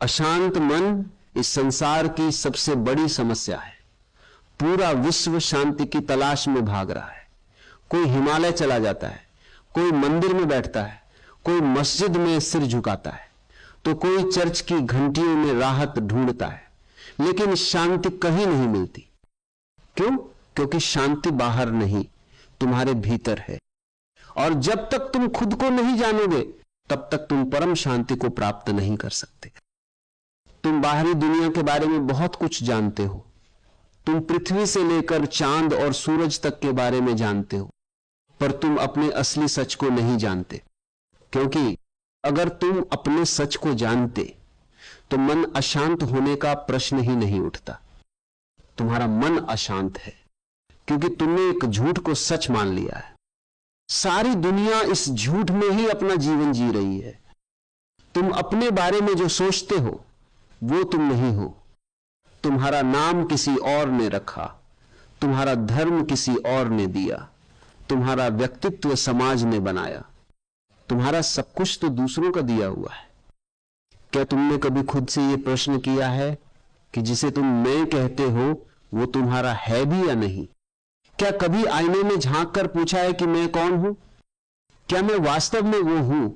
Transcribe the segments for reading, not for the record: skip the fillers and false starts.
अशांत मन इस संसार की सबसे बड़ी समस्या है। पूरा विश्व शांति की तलाश में भाग रहा है। कोई हिमालय चला जाता है, कोई मंदिर में बैठता है, कोई मस्जिद में सिर झुकाता है, तो कोई चर्च की घंटियों में राहत ढूंढता है, लेकिन शांति कहीं नहीं मिलती। क्यों? क्योंकि शांति बाहर नहीं, तुम्हारे भीतर है। और जब तक तुम खुद को नहीं जानोगे तब तक तुम परम शांति को प्राप्त नहीं कर सकते। तुम बाहरी दुनिया के बारे में बहुत कुछ जानते हो, तुम पृथ्वी से लेकर चांद और सूरज तक के बारे में जानते हो, पर तुम अपने असली सच को नहीं जानते। क्योंकि अगर तुम अपने सच को जानते तो मन अशांत होने का प्रश्न ही नहीं उठता। तुम्हारा मन अशांत है क्योंकि तुमने एक झूठ को सच मान लिया है। सारी दुनिया इस झूठ में ही अपना जीवन जी रही है। तुम अपने बारे में जो सोचते हो वो तुम नहीं हो। तुम्हारा नाम किसी और ने रखा, तुम्हारा धर्म किसी और ने दिया, तुम्हारा व्यक्तित्व समाज ने बनाया, तुम्हारा सब कुछ तो दूसरों का दिया हुआ है। क्या तुमने कभी खुद से यह प्रश्न किया है कि जिसे तुम मैं कहते हो वो तुम्हारा है भी या नहीं? क्या कभी आईने में झांक कर पूछा है कि मैं कौन हूं? क्या मैं वास्तव में वो हूं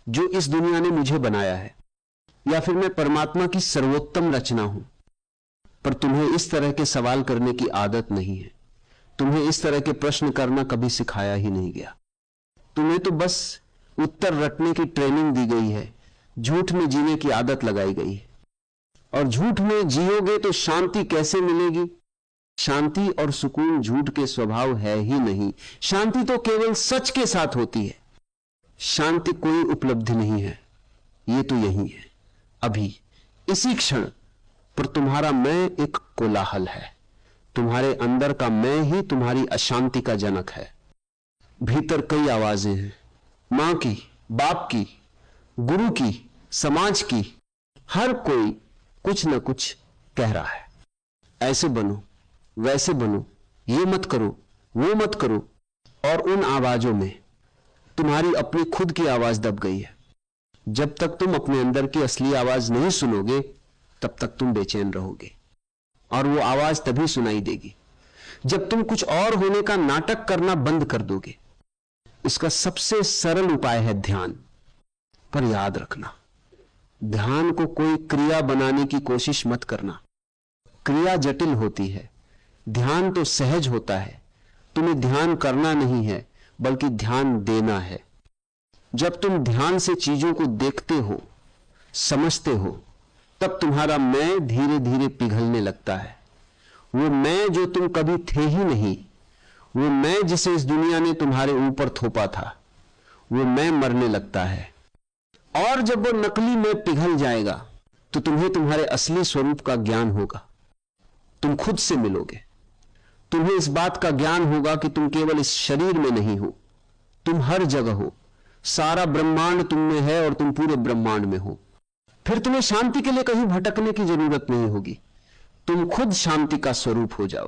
जो इस दुनिया ने मुझे बनाया है, या फिर मैं परमात्मा की सर्वोत्तम रचना हूं? पर तुम्हें इस तरह के सवाल करने की आदत नहीं है। तुम्हें इस तरह के प्रश्न करना कभी सिखाया ही नहीं गया। तुम्हें तो बस उत्तर रटने की ट्रेनिंग दी गई है, झूठ में जीने की आदत लगाई गई है। और झूठ में जियोगे तो शांति कैसे मिलेगी? शांति और सुकून झूठ के स्वभाव है ही नहीं। शांति तो केवल सच के साथ होती है। शांति कोई उपलब्धि नहीं है, ये तो यही है, अभी इसी क्षण। पर तुम्हारा मैं एक कोलाहल है। तुम्हारे अंदर का मैं ही तुम्हारी अशांति का जनक है। भीतर कई आवाजें हैं, मां की, बाप की, गुरु की, समाज की। हर कोई कुछ न कुछ कह रहा है, ऐसे बनो, वैसे बनो, ये मत करो, वो मत करो। और उन आवाजों में तुम्हारी अपनी खुद की आवाज दब गई है। जब तक तुम अपने अंदर की असली आवाज नहीं सुनोगे तब तक तुम बेचैन रहोगे, और वो आवाज तभी सुनाई देगी जब तुम कुछ और होने का नाटक करना बंद कर दोगे। इसका सबसे सरल उपाय है ध्यान। पर याद रखना, ध्यान को कोई क्रिया बनाने की कोशिश मत करना। क्रिया जटिल होती है, ध्यान तो सहज होता है। तुम्हें ध्यान करना नहीं है बल्कि ध्यान देना है। जब तुम ध्यान से चीजों को देखते हो, समझते हो, तब तुम्हारा मैं धीरे धीरे पिघलने लगता है। वो मैं जो तुम कभी थे ही नहीं, वो मैं जिसे इस दुनिया ने तुम्हारे ऊपर थोपा था, वो मैं मरने लगता है। और जब वो नकली मैं पिघल जाएगा तो तुम्हें तुम्हारे असली स्वरूप का ज्ञान होगा। तुम खुद से मिलोगे। तुम्हें इस बात का ज्ञान होगा कि तुम केवल इस शरीर में नहीं हो, तुम हर जगह हो। सारा ब्रह्मांड तुम में है और तुम पूरे ब्रह्मांड में हो। फिर तुम्हें शांति के लिए कहीं भटकने की जरूरत नहीं होगी। तुम खुद शांति का स्वरूप हो जाओ।